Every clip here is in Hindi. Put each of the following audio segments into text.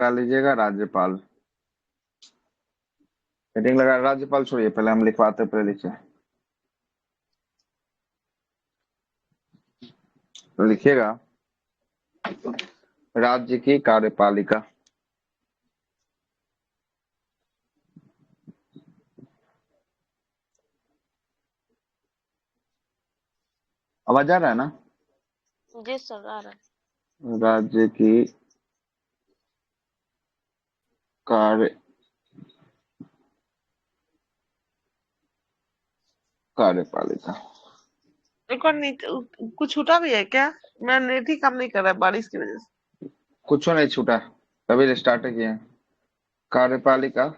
लगा लीजिएगा राज्यपाल। हेडिंग लगा, राज्यपाल छोड़िए, पहले हम लिखवाते, पहले लिखिए, लिखिएगा राज्य की कार्यपालिका। आवाज आ रहा है ना? जी सर आ रहा है। राज्य की कार्य कार्यपालिका। एक और कुछ छूटा भी है क्या? मेरा नेट ही काम नहीं कर रहा है बारिश की वजह से। कुछ नहीं छूटा, तभी स्टार्ट किए हैं। कार्यपालिका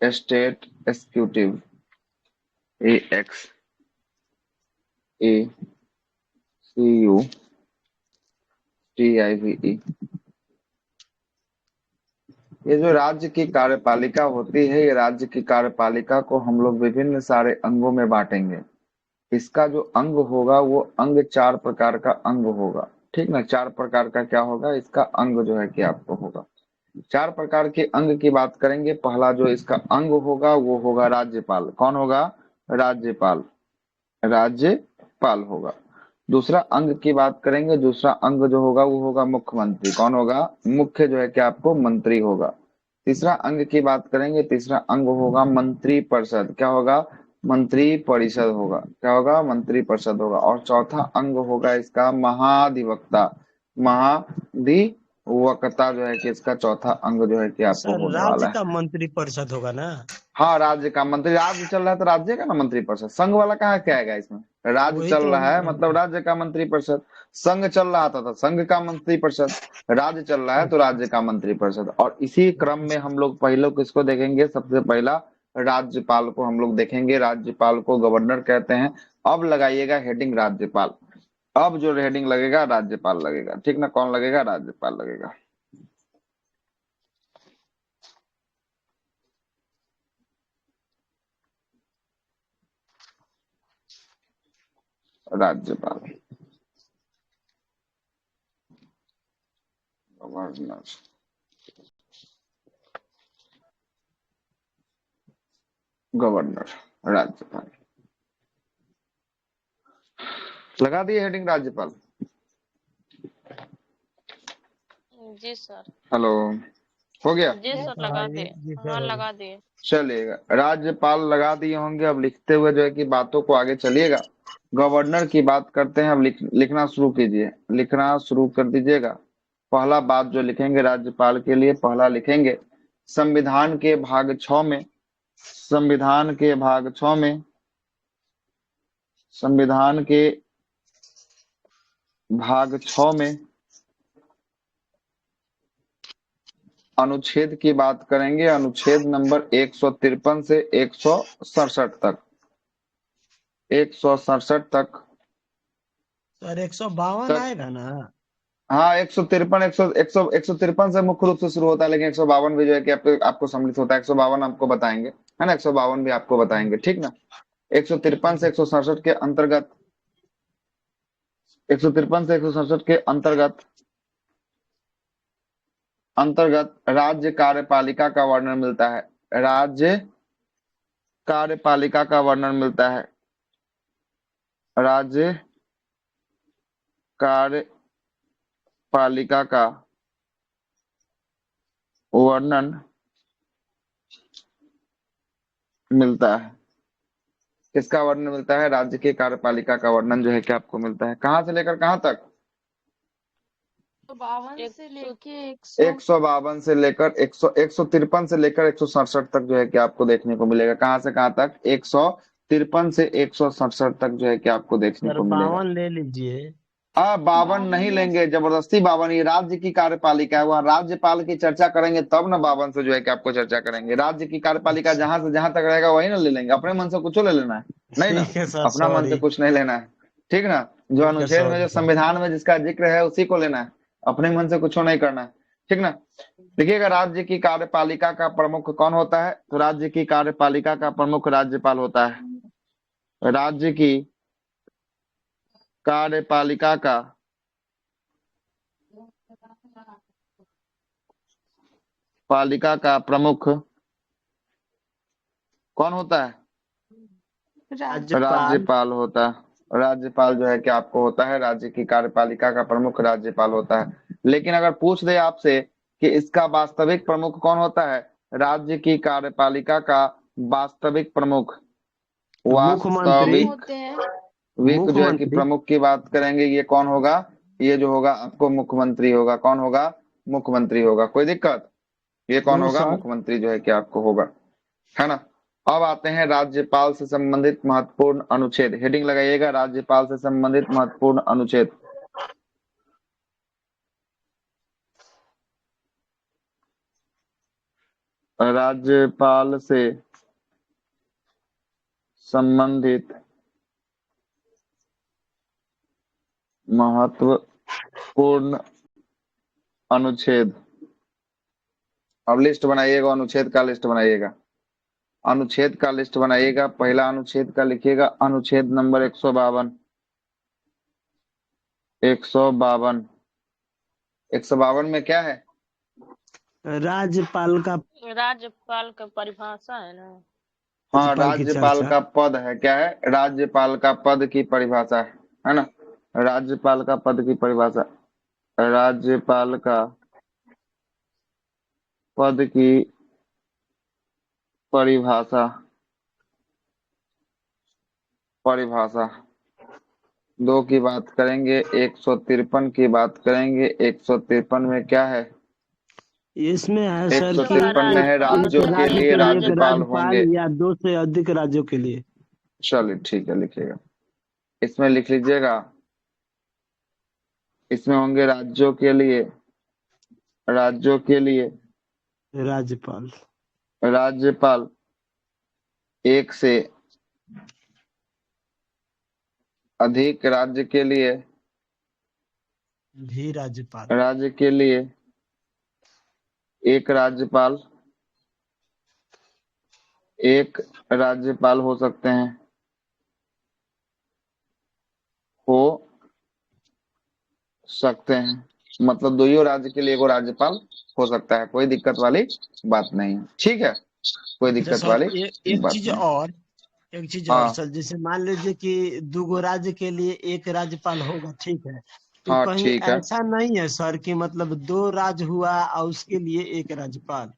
state executive, X A C U T I V E. ये जो राज्य की कार्यपालिका होती है, ये राज्य की कार्यपालिका को हम लोग विभिन्न सारे अंगों में बांटेंगे। इसका जो अंग होगा वो अंग चार प्रकार का अंग होगा। ठीक ना, चार प्रकार का क्या होगा, इसका अंग जो है कि आपको होगा। चार प्रकार के अंग की बात करेंगे। पहला जो इसका अंग होगा वो होगा राज्यपाल। कौन होगा? राज्यपाल। राज्यपाल होगा। दूसरा अंग की बात करेंगे, दूसरा अंग जो होगा वो होगा मुख्यमंत्री। कौन होगा? मुख्य जो है कि आपको मंत्री होगा। तीसरा अंग की बात करेंगे, तीसरा अंग होगा मंत्री परिषद। क्या होगा? मंत्री परिषद होगा। क्या होगा? मंत्री परिषद होगा। और चौथा अंग होगा इसका महाधिवक्ता। महाधिवक्ता जो है कि इसका चौथा अंग जो है कि आपको सर होने राज्य वाला है। का मंत्री परिषद होगा ना? हाँ, राज्य का मंत्री। राज्य चल रहा है तो राज्य का ना मंत्री परिषद। संघ वाला कहाँ क्या आएगा इसमें? राज्य वही चल तो रहा है मतलब राज्य का मंत्री परिषद। संघ चल रहा था तो संघ का मंत्री परिषद। राज्य चल रहा है तो राज्य का मंत्री परिषद। और इसी क्रम में हम लोग पहले किसको देखेंगे? सबसे पहला राज्यपाल को हम लोग देखेंगे। राज्यपाल को गवर्नर कहते हैं। अब लगाइएगा हेडिंग राज्यपाल। अब जो हेडिंग लगेगा राज्यपाल लगेगा। ठीक ना? कौन लगेगा? राज्यपाल लगेगा। राज्यपाल, गवर्नर, गवर्नर, राज्यपाल। लगा दिए हेडिंग राज्यपाल। जी सर। हेलो, हो गया? जी सर लगा दिए। जी हाँ सर लगा दिए। चलिएगा, राज्यपाल लगा दिए होंगे। अब लिखते हुए जो है कि बातों को आगे चलिएगा। गवर्नर की बात करते हैं। अब लिखना शुरू कीजिए, लिखना शुरू कर दीजिएगा। पहला बात जो लिखेंगे राज्यपाल के लिए, पहला लिखेंगे संविधान के भाग 6 में, संविधान के भाग 6 में, संविधान के भाग 6 में अनुच्छेद की बात करेंगे। अनुच्छेद नंबर 153 से 167 तक, 167 तक सर 152 तक। आएगा ना? हाँ, 153, 153 से मुख्य रूप से शुरू होता है, लेकिन 152 भी जो है कि आपको सम्मिलित होता है। 152 आपको बताएंगे, है ना? 152 भी आपको बताएंगे। ठीक ना? 153 से 167 के अंतर्गत, 153 से 167 के अंतर्गत, अंतर्गत राज्य कार्यपालिका का वर्णन मिलता है। राज्य कार्यपालिका का वर्णन मिलता है। राज्य कार्यपालिका का वर्णन मिलता है। किसका वर्णन मिलता है? राज्य की कार्यपालिका का वर्णन जो है कि आपको मिलता है। कहां से लेकर कहां तक? 152 एक से सौ लेके 152 से लेकर 153 से लेकर 167 तक जो है कि आपको देखने को मिलेगा। कहां से कहां तक? 153 से 167 तक जो है कि आपको देखने सर को मिलेगा। 52 ले लीजिए। 52 नहीं लेंगे, जबरदस्ती 52। ये राज्य की कार्यपालिका है, वहां राज्यपाल की चर्चा करेंगे तब ना 52 से जो है कि आपको चर्चा करेंगे। राज्य की कार्यपालिका जहां से जहां तक रहेगा वही ना ले लेंगे। अपने मन से कुछ ले लेना है? नहीं ना, ठीक है सर, अपना मन से सॉरी। कुछ नहीं लेना है। ठीक ना? जो ठीक है, अनुच्छेद में, सॉरी जो सर। संविधान में जिसका जिक्र है उसी को लेना है। अपने मन से कुछ नहीं करना है। ठीक ना? देखिएगा, राज्य की कार्यपालिका का प्रमुख कौन होता है? तो राज्य की कार्यपालिका का प्रमुख राज्यपाल होता है। राज्य की कार्यपालिका का पालिका का प्रमुख कौन होता है? राज्यपाल। राज्यपाल होता है। राज्यपाल जो है कि आपको होता है, राज्य की कार्यपालिका का प्रमुख राज्यपाल होता है। लेकिन अगर पूछ दे आपसे कि इसका वास्तविक प्रमुख कौन होता है, राज्य की कार्यपालिका का वास्तविक प्रमुख, मुख्यमंत्री। वास्तविक होते हैं। विक जो है कि मुख्यमंत्री। प्रमुख की बात करेंगे, ये कौन होगा? ये जो होगा आपको मुख्यमंत्री होगा। कौन होगा? मुख्यमंत्री होगा। कोई दिक्कत? ये कौन नो होगा? सर। मुख्यमंत्री जो है कि आपको होगा, है ना। अब आते हैं राज्यपाल से संबंधित महत्वपूर्ण अनुच्छेद। हेडिंग लगाइएगा, राज्यपाल से संबंधित महत्वपूर्ण अनुच्छेद। राज्यपाल से संबंधित महत्वपूर्ण अनुच्छेद। अब लिस्ट बनाइएगा, अनुच्छेद का लिस्ट बनाइएगा, अनुच्छेद का लिस्ट बनाइएगा। पहला अनुच्छेद का लिखिएगा, अनुच्छेद नंबर 152। 152। 152 में क्या है? राज्यपाल का राज्यपाल का परिभाषा है ना। हाँ, राज्यपाल की राज्यपाल चर्चा। का पद है। क्या है? राज्यपाल का पद की परिभाषा है ना। राज्यपाल का पद की परिभाषा, राज्यपाल का पद की परिभाषा। परिभाषा दो की बात करेंगे, 153 की बात करेंगे। 153 में क्या है? इसमें है सर कि 153 में है, एक राज्यों के राज्य लिए के लिए एक राज्यपाल राज्यपाल होंगे। या दो से अधिक राज्यों के लिए। चलिए ठीक है, लिखिएगा। इसमें लिख लीजिएगा, इसमें होंगे राज्यों के लिए, राज्यों के लिए राज्यपाल। राज्यपाल, एक से अधिक राज्य के लिए, भी राज्यपाल। राज्य के लिए एक राज्यपाल, एक राज्यपाल हो सकते हैं, हो सकते हैं। मतलब दो ही राज्य के लिए एगो राज्यपाल हो सकता है। कोई दिक्कत वाली बात नहीं है, ठीक है। कोई अच्छा दिक्कत सर, वाली एक बात चीज नहीं। और, एक चीज और हाँ सर, जैसे मान लीजिए कि दूगो राज्य के लिए एक राज्यपाल होगा, ठीक है, तो हाँ कहीं ठीक है। ऐसा नहीं है सर कि मतलब दो राज्य हुआ और उसके लिए एक राज्यपाल?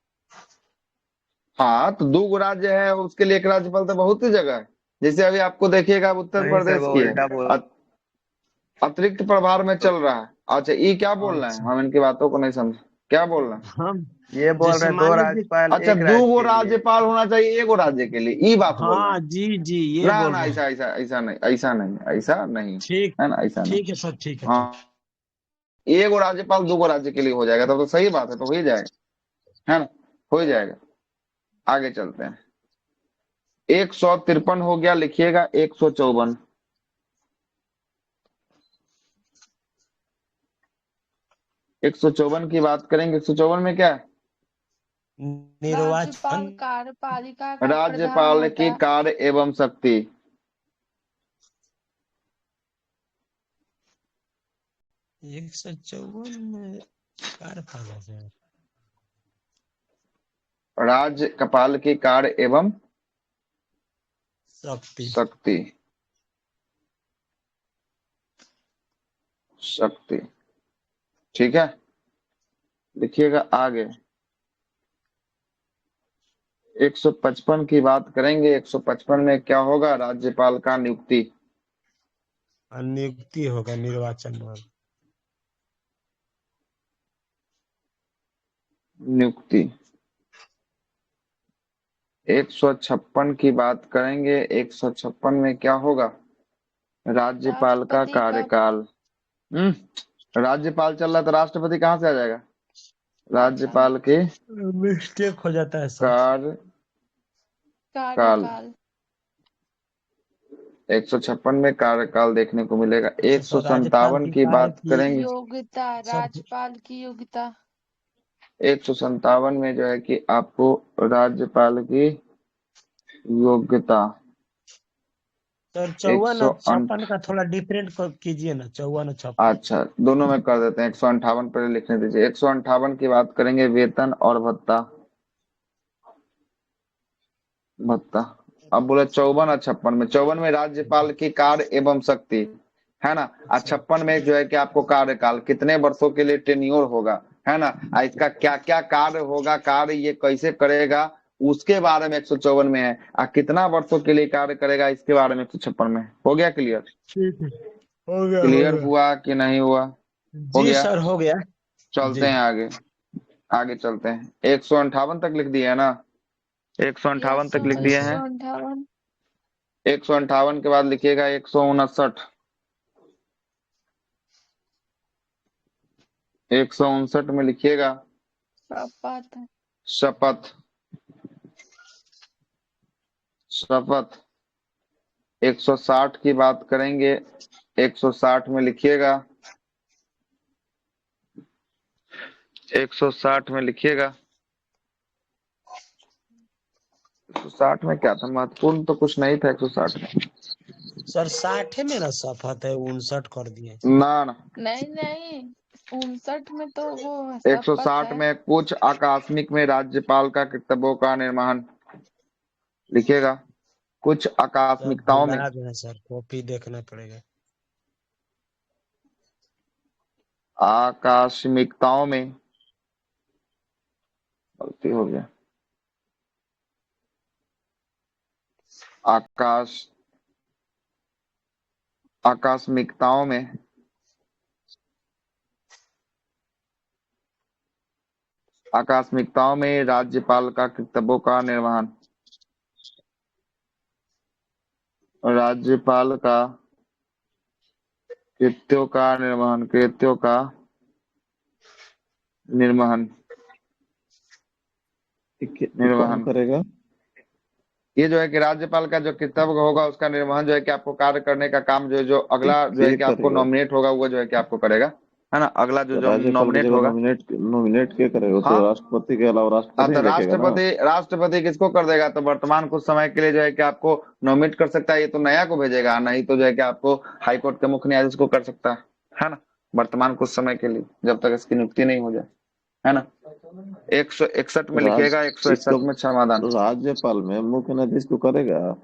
हाँ, तो दो गो राज्य है, उसके लिए एक राज्यपाल तो बहुत ही जगह है। जैसे अभी आपको देखिएगा, अब उत्तर नहीं सर, प्रदेश वो की है, उल्टा बोल अतिरिक्त प्रभार में चल रहा है। अच्छा, ये क्या बोल रहे हैं? अच्छा। हम इनकी बातों को नहीं समझे, क्या बोल रहे हैं? हम ये बोल जैसे रहे हैं मान दो लीजिए। राज्यपाल अच्छा, एक दो राज्य गो के लिए। राज्यपाल होना चाहिए एगो राज्य के लिए, ये बात बोल रहे हाँ हैं? जी जी, ये ना बोल ना, रहे हैं। ऐसा ऐसा ऐसा नहीं, ऐसा नहीं, ऐसा नहीं, ठीक। है ना, ऐसा नहीं। ठीक है सर, ठीक है, ठीक। हाँ, एगो राज्यपाल दो गो राज्य के लिए हो जाएगा, तब तो सही बात है, तो हो ही जाएगा, है ना, हो ही जाएगा। आगे चलते हैं। 153 हो गया, लिखिएगा 154। 154 की बात करेंगे। 154 में क्या है? निर्वाचन। राज्यपाल कार्यपालिका का प्रधान राज्यपाल होता की है। कार्य एवं शक्ति। 154 में कार्यपाल है सर। राज्यपाल की कार्य एवं शक्ति। शक्ति। शक्ति, ठीक है, लिखिएगा आगे। 155 की बात करेंगे। 155 में क्या होगा? राज्यपाल का नियुक्ति। नियुक्ति होगा निर्वाचन में। नियुक्ति। 156 की बात करेंगे। 156 में क्या होगा? राज्यपाल का राष्ट्रपति का कार्यकाल। राज्यपाल चल रहा है तो राष्ट्रपति कहाँ से आ जाएगा? राज्यपाल के मिस्टेक हो जाता है सर। कार्यकाल। कार्यकाल। 156 में कार्यकाल देखने को मिलेगा। अच्छा सर, राज्यपाल 157 की की कार्य बात की करेंगे। योग्यता, सर। राज्यपाल की योग्यता। 157 में जो है कि आपको राज्यपाल की योग्यता, सर एक 54 सौ और 56 का थोड़ा डिफरेंट कीजिए ना, 54 और 56। अच्छा, दोनों में कर देते हैं। 158 पर लिखने दीजिए। 158 की बात करेंगे, वेतन और भत्ता। भत्ता। अब बोले 54 और 56 में, 54 में राज्यपाल की कार्य एवं शक्ति, है ना। और अच्छा 56 में जो है कि आपको कार्यकाल कितने वर्षों के लिए टेन्योर होगा, है ना। इसका क्या क्या कार्य होगा, कार्य ये कैसे करेगा, उसके बारे में 154 में है। और कितना वर्षों के लिए कार्य करेगा, इसके बारे में 156 में है। हो गया क्लियर? ठीक है, हो गया हो क्लियर गया। हुआ कि नहीं हुआ? हो जी गया। सर, हो गया। चलते जी हैं आगे। आगे चलते हैं। 158 तक लिख दिया है ना? यस 158 तक लिख सर, जी दिए एक हैं। सर। सौ अंठावन 158 के बाद लिखिएगा 159। 159 में लिखिएगा शपथ शपथ। शपथ। 160 की बात करेंगे, 160 में लिखिएगा 160 में लिखिएगा 160 में क्या था महत्वपूर्ण? तो कुछ नहीं था 160 में। सर 60 में ना शपथ है, 59 कर दिए। ना ना, नहीं नहीं, 59 में तो वो शपथ 160 है। में कुछ आकस्मिक में राज्यपाल का कर्तव्यों का निर्वहन लिखिएगा। कुछ सब आकस्मिकताओं में, भुला गए सर, कॉपी देखना पड़ेगा। आकस्मिकताओं में गलती हो गया। आकाश आकस्मिकताओं में, आकस्मिकताओं में राज्यपाल का कर्तव्यों का निर्वहन। राज्यपाल का कृत्यों का निर्वहन। कौन निर्वहन। करेगा? ये जो है कि राज्यपाल का जो कर्तव्य होगा उसका निर्वहन जो है कि आपको कार्य करने का काम जो जो अगला जो है के कि आपको करेगा? नॉमिनेट होगा वो जो है कि आपको करेगा, है ना। अगला जो तो जो राज्यपाल की नॉमिनेट जगह होगा। नॉमिनेट नॉमिनेट के करेगा? तो हाँ। राष्ट्रपति के अलावा हाँ, राष्ट्रपति तो ही देखेगा ना। राष्ट्रपति किसको कर देगा? तो वर्तमान कुछ समय के लिए जो है कि आपको नॉमिनेट कर सकता है, ये तो नया को भेजेगा, नहीं तो जो है कि आपको हाई कोर्ट के मुख्य न्यायाधीश को कर सकता है ना। वर्तमान कुछ समय के लिए, जब तक इसकी नियुक्ति नहीं हो जाए, है ना। 161 में राज लिखिएगा, इसका 161 में क्षमादान। राज्यपाल में मुख्य न्यायाधीश को करेगा?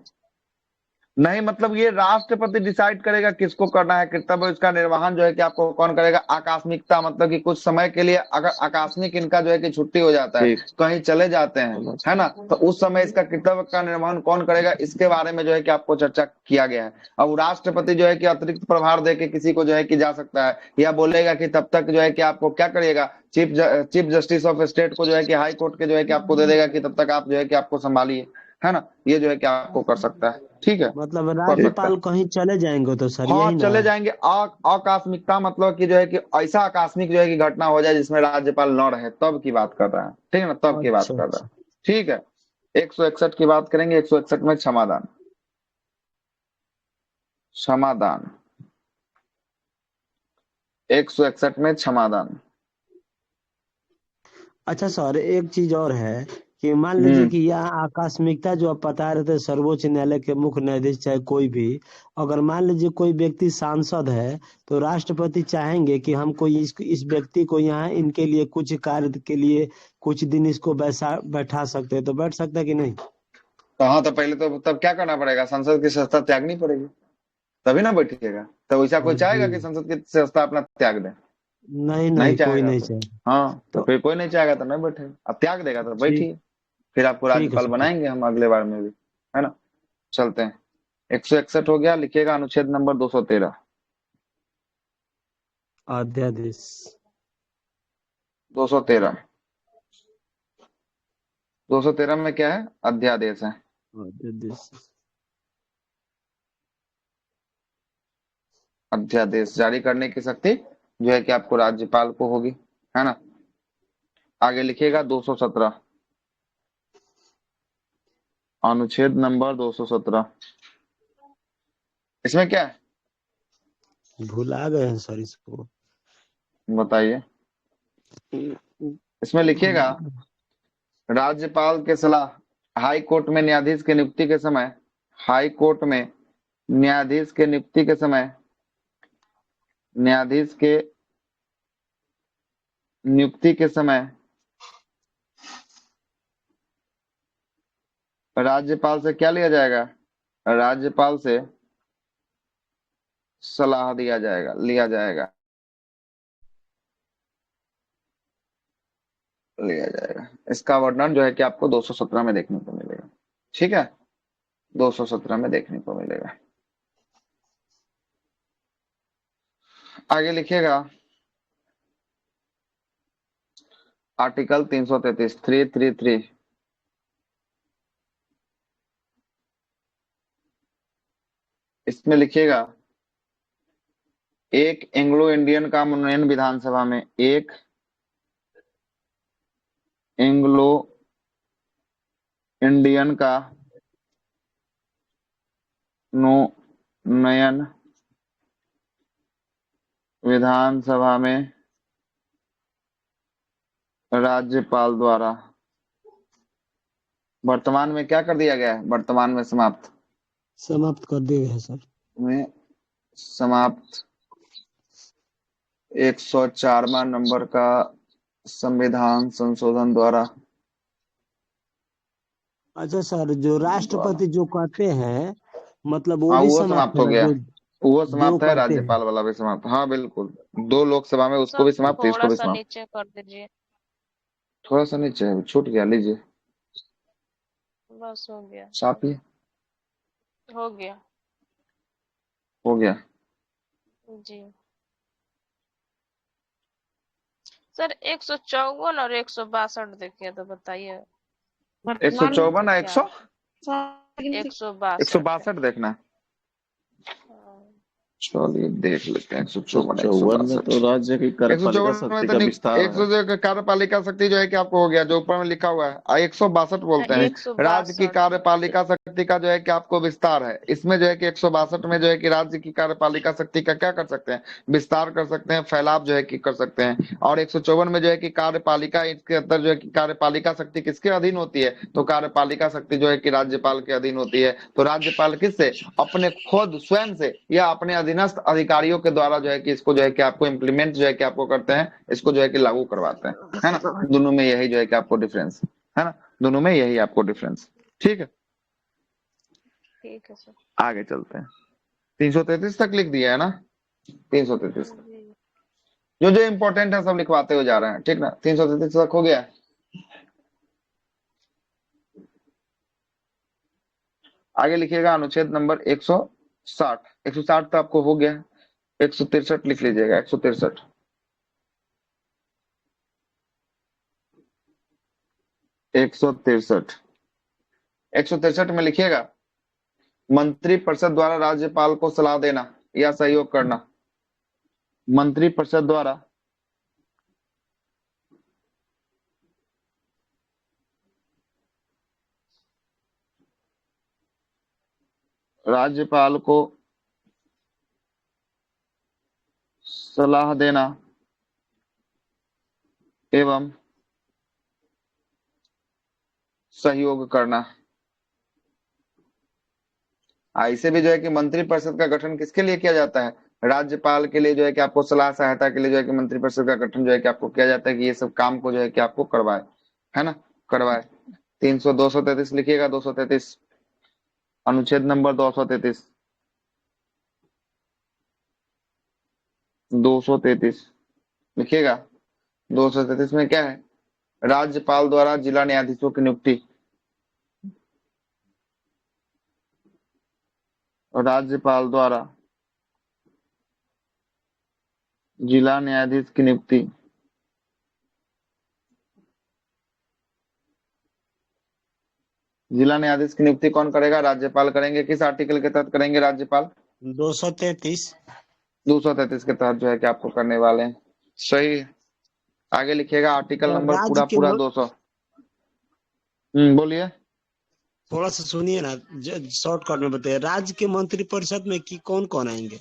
नहीं, मतलब ये राष्ट्रपति डिसाइड करेगा किसको करना है कर्तव्य, इसका निर्वहन जो है कि आपको कौन करेगा। आकस्मिकता मतलब कि कुछ समय के लिए अगर आकस्मिक इनका जो है कि छुट्टी हो जाता है, ठीक, कहीं चले जाते हैं, समझ है ना, तो उस समय इसका कर्तव्य का निर्वहन कौन करेगा, इसके बारे में जो है कि आपको चर्चा किया गया है। अब राष्ट्रपति जो है कि अतिरिक्त प्रभार दे के किसी को जो है कि जा सकता है, या बोलेगा कि तब तक जो है कि आपको क्या करिएगा, चीफ जस्टिस ऑफ स्टेट को जो है कि हाई कोर्ट के जो है कि आपको दे देगा कि तब तक आप जो है कि आपको संभालिए, है ना। ये जो है कि आपको कर सकता है, ठीक है, मतलब कर सकता राज्यपाल है। कहीं चले जाएंगे तो सर हाँ, यही ना। चले जाएंगे। आकस्मिकता मतलब कि जो है कि ऐसा आकस्मिक जो है कि घटना हो जाए जिसमें राज्यपाल न रहे, तब की बात कर रहा है, ठीक है ना, तब की बात अच्छा कर रहा अच्छा। है। ठीक है। 161 की बात करेंगे, 161 में क्षमादान। क्षमादान। 161 में क्षमादान। अच्छा सर, एक चीज और है कि मान लीजिए हम्म। कि यह आकस्मिकता जो आप बता रहे थे, सर्वोच्च न्यायालय के मुख्य न्यायाधीश चाहे कोई भी, अगर मान लीजिए कोई व्यक्ति सांसद है तो राष्ट्रपति चाहेंगे कि हम कोई इस व्यक्ति को यहाँ इनके लिए कुछ कार्य के लिए कुछ दिन इसको बैठा सकते हैं, तो बैठ सकता है कि नहीं? तो हाँ, तो पहले तो तब क्या करना पड़ेगा, संसद की सत्ता त्यागनी पड़ेगी, तभी ना बैठिएगा। तो वैसा कोई जी। चाहेगा कि संसद की सत्ता अपना त्याग दे? नहीं नहीं नहीं, कोई चाहेगा नहीं तो। चाहिए। हाँ, तो तो फिर कोई नहीं चाहेगा तो नहीं बैठेगा। अब त्याग देगा तो ठीक। बैठिए। फिर आपको ठीक है राज्यपाल सर, ठीक। बनाएंगे हम अगले बार में भी, है ना। चलते हैं। 161 हो गया, लिखिएगा अनुच्छेद नंबर 213। अध्यादेश। 213। 213 में क्या है? अध्यादेश है। अध्यादेश। अध्यादेश जारी करने की शक्ति जो है कि आपको राज्यपाल को होगी, है ना। आगे लिखिएगा 217। अनुच्छेद नंबर 217। इसमें क्या है, भुला गए हैं सर इसको। बताइए। इसमें लिखिएगा राज्यपाल के सलाह हाई कोर्ट में न्यायाधीश की नियुक्ति के समय हाई कोर्ट में न्यायाधीश के नियुक्ति के समय न्यायाधीश के नियुक्ति के समय राज्यपाल से क्या लिया जाएगा? राज्यपाल से सलाह लिया जाएगा। इसका वर्णन जो है कि आपको 217 में देखने को मिलेगा। ठीक है, 217 में देखने को मिलेगा। आगे लिखिएगा आर्टिकल 333 333। इसमें लिखिएगा एक एंग्लो इंडियन का मनोनयन विधानसभा में, एक एंग्लो इंडियन का मनोनयन विधानसभा में राज्यपाल द्वारा, वर्तमान में क्या कर दिया गया है? वर्तमान में समाप्त कर दिए गए सर। में समाप्त 104वां नंबर का संविधान संशोधन द्वारा। अच्छा सर, जो राष्ट्रपति जो कहते हैं मतलब वो हाँ, भी वो समाप्त समाप्त है हो ना? गया, वो जो समाप्त है। करते हैं राज्यपाल वाला भी समाप्त। हाँ बिल्कुल, 2 लोकसभा में उसको सर भी समाप्त, इसको थोड़ा भी सा समाप्त। नीचे कर दीजिए। थोड़ा सा नीचे है, छूट गया, लीजिए बस हो गया। छापिए। हो गया हो गया। जी। सर 154 और 162 देखिए तो बताइए 154 क्या 100 162। 162 देखना है। चलिए देख लेते हैं 154 154 में 162। तो राज्य की कार्यपालिका 154 में शक्ति तो का विस्तार है। 100 कार्यपालिका शक्ति जो है कि आपको हो गया, जो ऊपर में लिखा हुआ है 162 बोलते हैं। 162 राज्य की कार्यपालिका शक्ति का जो है कि आपको विस्तार है। इसमें जो है कि 162 में जो है कि राज्य की कार्यपालिका शक्ति का क्या कर सकते हैं? विस्तार कर सकते हैं, फैलाव जो है कि कर सकते हैं। और 154 में जो है कि कार्यपालिका, इसके अंदर जो है कि कार्यपालिका शक्ति किसके अधीन होती है? तो कार्यपालिका शक्ति जो है कि राज्यपाल के अधीन होती है। तो राज्यपाल किससे? अपने खुद स्वयं से या अपने अधीनस्थ अधिकारियों के द्वारा जो है कि इसको जो है कि आपको इम्प्लीमेंट जो है कि आपको करते हैं, इसको जो है कि लागू करवाते हैं, है ना? दोनों में यही जो है कि आपको डिफरेंस है ना, दोनों में यही आपको डिफरेंस। ठीक है, ठीक है सर। आगे चलते हैं। 333 तक लिख दिया है ना? 333 तक जी। जो जो इम्पोर्टेंट है सब लिखवाते हुए जा रहे हैं, ठीक ना? 333 तक हो गया। आगे लिखिएगा अनुच्छेद नंबर 160। 160 तो आपको हो गया, 163 लिख लीजिएगा। 163 163 में लिखिएगा मंत्रिपरिषद द्वारा राज्यपाल को सलाह देना या सहयोग करना। मंत्रिपरिषद द्वारा राज्यपाल को सलाह देना एवं सहयोग करना। ऐसे भी जो है कि मंत्रिपरिषद का गठन किसके लिए किया जाता है? राज्यपाल के लिए जो है कि आपको सलाह सहायता के लिए जो है कि मंत्रिपरिषद का गठन जो है कि आपको किया जाता है कि ये सब काम को जो है कि आपको करवाए, है ना, करवाए। 233 लिखिएगा। 233 अनुच्छेद नंबर 233 233 लिखिएगा। 233 में क्या है? राज्यपाल द्वारा जिला न्यायाधीशों की नियुक्ति। राज्यपाल द्वारा जिला न्यायाधीश की नियुक्ति। जिला न्यायाधीश की नियुक्ति कौन करेगा? राज्यपाल करेंगे। किस आर्टिकल के तहत करेंगे राज्यपाल? 233। 233 के तहत जो है कि आपको करने वाले हैं। सही है। आगे लिखिएगा आर्टिकल नंबर राज्य के पूरा 200। बोलिए। थोड़ा सा सुनिए ना, शॉर्टकट में बताइए। राज्य के मंत्रिपरिषद में की कौन कौन आएंगे?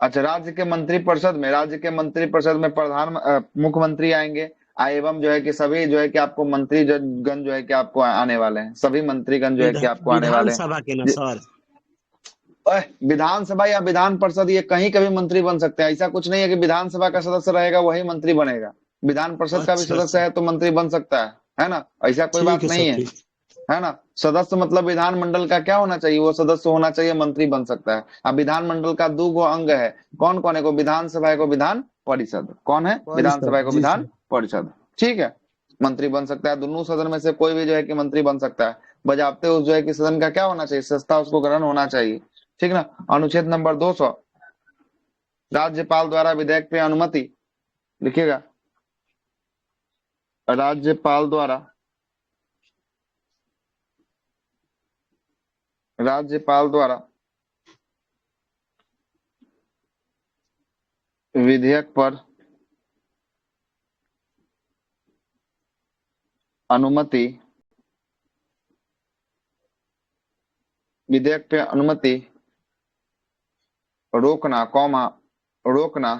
अच्छा, राज्य के मंत्रिपरिषद में प्रधान मुख्यमंत्री आएंगे एवं जो है कि सभी जो है कि आपको मंत्री गण जो है कि आपको आने वाले हैं। सभी मंत्रीगण जो है कि आपको आने वाले हैं। विधानसभा के ना सर? विधानसभा या विधान परिषद ये कहीं कभी मंत्री बन सकते हैं। ऐसा कुछ नहीं है कि विधानसभा का सदस्य रहेगा वही मंत्री बनेगा। विधान परिषद का भी अच्छा सदस्य अच्छा, है तो मंत्री बन सकता है ना। ऐसा कोई ठीक बात है नहीं सर, है, ठीक। है ना। सदस्य मतलब विधानमंडल का क्या होना चाहिए, वो सदस्य होना चाहिए, मंत्री बन सकता है। अब विधानमंडल का दो गो अंग है, कौन कौन है, को विधानसभा को विधान परिषद, कौन है, विधानसभा परिषद, को जी विधान सर। परिषद, ठीक है। मंत्री बन सकता है, दोनों सदन में से कोई भी जो है कि मंत्री बन सकता है। बजाते उस जो है कि सदन का क्या होना चाहिए, सत्ता उसको ग्रहण होना चाहिए, ठीक ना। अनुच्छेद नंबर 200, राज्यपाल द्वारा विधेयक पे अनुमति, लिखिएगा, राज्यपाल द्वारा, राज्यपाल द्वारा विधेयक पर अनुमति, विधेयक पे अनुमति रोकना, कौमा, रोकना,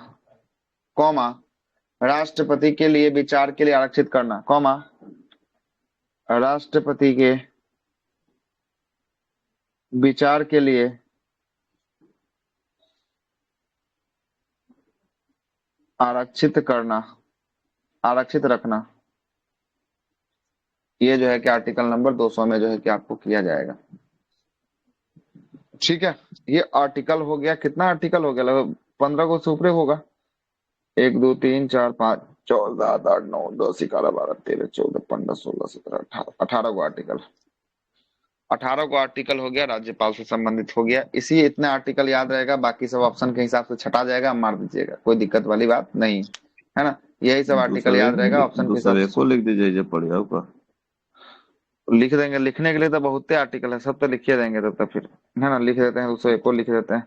कौमा, राष्ट्रपति के लिए विचार के लिए आरक्षित करना, कौमा, राष्ट्रपति के विचार के लिए आरक्षित करना, आरक्षित रखना। ये जो है कि आर्टिकल नंबर 200 में जो है कि आपको किया जाएगा, ठीक है। ये आर्टिकल हो गया, कितना आर्टिकल हो गया, लगभग 15 को से ऊपर होगा। 1 2 3 4 5 6 7 8 9 10 11 12 13 14 15 16 17 18 18 को आर्टिकल, 18 को आर्टिकल हो गया, राज्यपाल से संबंधित हो गया। इसी इतने आर्टिकल याद रहेगा, बाकी सब ऑप्शन के हिसाब से छटा जाएगा, मार दीजिएगा, कोई दिक्कत वाली बात नहीं, है ना। यही सब आर्टिकल याद रहेगा, ऑप्शन के हिसाब दूसरे से को लिख दीजिए जो पढ़िया होगा। लिख देंगे। लिखने के लिए तो बहुत आर्टिकल है, सब तो लिखिए देंगे तो फिर, है ना, लिख देते हैं, 201 को लिख देते हैं।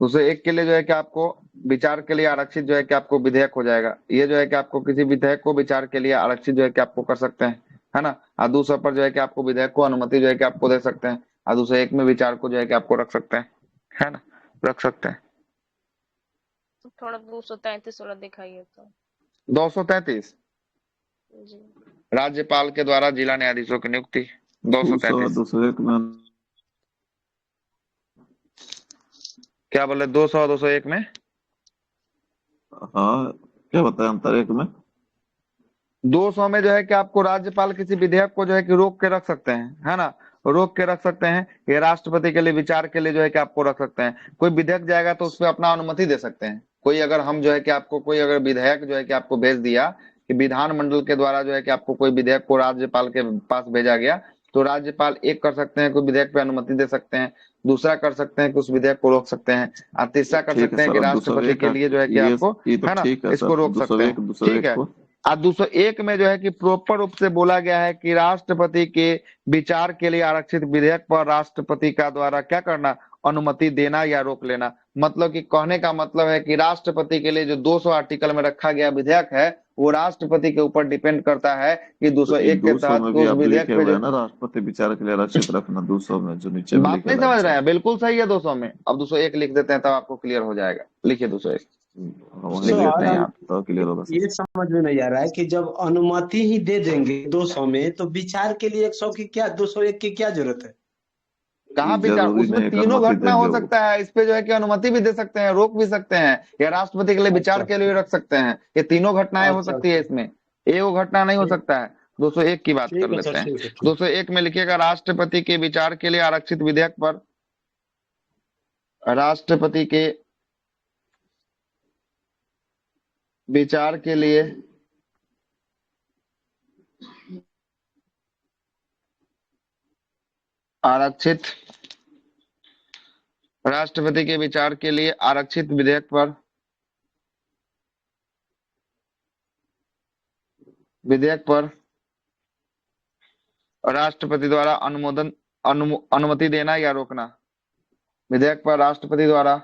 201 के लिए जो है कि आपको विचार के लिए आरक्षित जो है कि आपको विधेयक हो जाएगा। ये जो है कि आपको किसी विधेयक को विचार के लिए आरक्षित जो है कि आपको कर सकते हैं, है ना। और 200 पर जो है कि आपको विधेयक को अनुमति जो है कि आपको दे सकते हैं, और 201 में विचार को जो है कि आपको रख सकते हैं, है ना, रख सकते हैं। थोड़ा 233 वाला दिखाइए तो। 233 जी। राज्यपाल के द्वारा जिला न्यायाधीशों की नियुक्ति, 233 201 में क्या बोले, 200 और 201 में, हाँ क्या बताया अंतर एक में? 200 में जो है कि आपको राज्यपाल किसी विधेयक को जो है कि रोक के रख सकते हैं, है ना, रोक के रख सकते हैं। ये राष्ट्रपति के लिए विचार के लिए जो है कि आपको रख सकते हैं। कोई विधेयक जाएगा तो उस पर अपना अनुमति दे सकते हैं। कोई अगर हम जो है कि आपको कोई अगर विधेयक जो है कि आपको भेज दिया कि विधानमंडल के द्वारा जो है कि आपको कोई विधेयक को राज्यपाल के पास भेजा गया, तो राज्यपाल एक कर सकते हैं, कोई विधेयक पे अनुमति दे सकते हैं, दूसरा कर सकते हैं कि उस विधेयक को रोक सकते हैं, और तीसरा कर ठीक है सकते हैं सर, कि अब राष्ट्रपति 201 के लिए जो है कि आपको, ये तो है ना, ठीक है इसको सर, रोक सकते हैं, 201 ठीक है। को। और 201 में जो है कि प्रॉपर रूप से बोला गया है कि राष्ट्रपति के विचार के लिए आरक्षित विधेयक पर राष्ट्रपति का द्वारा क्या करना, अनुमति देना या रोक लेना। मतलब कि कहने का मतलब है कि राष्ट्रपति के लिए जो 200 आर्टिकल में रखा गया विधेयक है, वो राष्ट्रपति के ऊपर डिपेंड करता है कि तो 201 के 200 तहत में भी उस आप विधेयक लिखे पे हुए जो, हैं ना, राष्ट्रपति विचार के लिए आरक्षित रखना, 200 में जो नीचे में बात लिखे नहीं लाइन समझ रहे से। हैं, बिल्कुल सही है 200 में। अब 201 लिख देते हैं तब आपको क्लियर हो जाएगा, लिखिए 201 वहीं लिख देते लिखते हैं हैं यहाँ। तो क्लियर होगा सर। ये समझ में नहीं आ रहा है कि जब अनुमति ही दे देंगे 200 में, तो विचार के लिए 100 की क्या, 201 की क्या जरूरत है? कहाँ विचार, जरूरी उसमें नहीं है कि तीनों अनुमति घटना देंगे हो वो। सकता है। इस पे जो है कि अनुमति भी दे सकते हैं, रोक भी सकते हैं, या राष्ट्रपति के लिए विचार अच्छा के लिए रख सकते हैं। ये तीनों घटनाएं हो अच्छा सकती है अच्छा, इसमें, एक वो घटना नहीं हो ठीक। सकता है। 201 की बात कर ठीक है सर, लेते हैं। ठीक है, ठीक। 201 में लिखिएगा, राष्ट्रपति के विचार के लिए आरक्षित विधेयक पर राष्ट्रपति के विचार के लिए आरक्षित, राष्ट्रपति के विचार के लिए आरक्षित विधेयक पर, विधेयक पर राष्ट्रपति द्वारा अनुमोदन, अनुमति देना या रोकना। विधेयक पर राष्ट्रपति द्वारा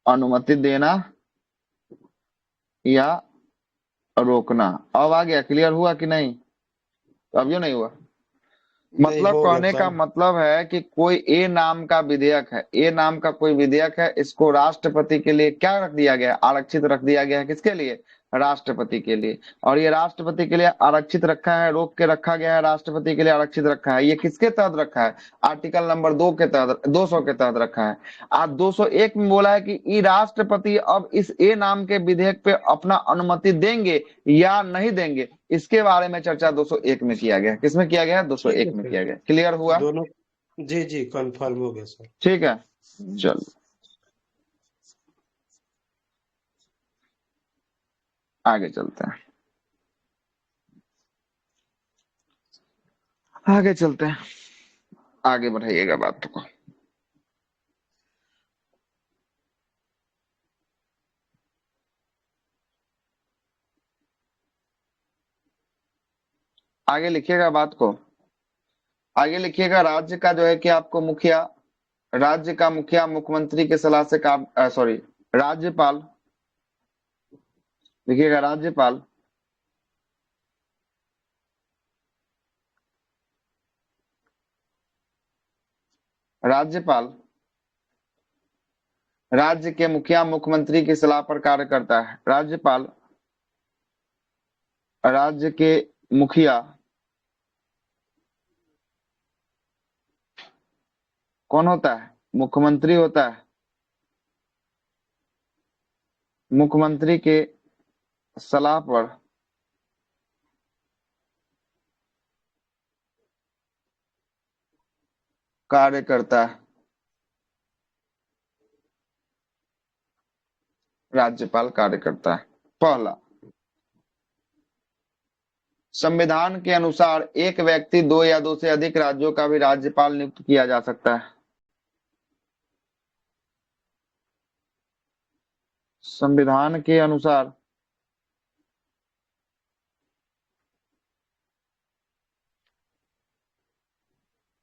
अनुमति देना या रोकना। अब आ गया, क्लियर हुआ कि नहीं, तो अब यो नहीं हुआ। नहीं, मतलब हो गया कहने का सर। मतलब है कि कोई ए नाम का विधेयक है, ए नाम का कोई विधेयक है, इसको राष्ट्रपति के लिए क्या रख दिया गया, आरक्षित रख दिया गया है। किसके लिए, राष्ट्रपति के लिए। और ये राष्ट्रपति के लिए आरक्षित रखा है, रोक के रखा गया है, राष्ट्रपति के लिए आरक्षित रखा है। ये किसके तहत रखा है? आर्टिकल नंबर 2 के तहत, 200 के तहत रखा है। आज 201 में बोला है कि ई राष्ट्रपति अब इस ए नाम के विधेयक पे अपना अनुमति देंगे या नहीं देंगे, इसके बारे में चर्चा 201 में किया गया। किसमें किया गया? ठीक 201 है में फिर, किया गया। क्लियर हुआ? दोनों। जी जी, कंफर्म हो गया सर। ठीक है, चलो आगे चलते हैं, आगे चलते हैं, आगे बढ़ाइएगा बात को। आगे लिखिएगा बात को, आगे लिखिएगा। राज्य का जो है कि आपको मुखिया, राज्य का मुखिया मुख्यमंत्री के सलाह से काम, सॉरी, राज्यपाल लिखिएगा, राज्यपाल राज्यपाल राज्य के मुखिया मुख्यमंत्री की सलाह पर कार्य करता है। राज्यपाल राज्य के मुखिया, कौन होता है? मुख्यमंत्री होता है, मुख्यमंत्री के सलाह पर कार्य करता है। राज्यपाल कार्य करता है। पहला, संविधान के अनुसार एक व्यक्ति, दो या दो से अधिक राज्यों का भी राज्यपाल नियुक्त किया जा सकता है। संविधान के अनुसार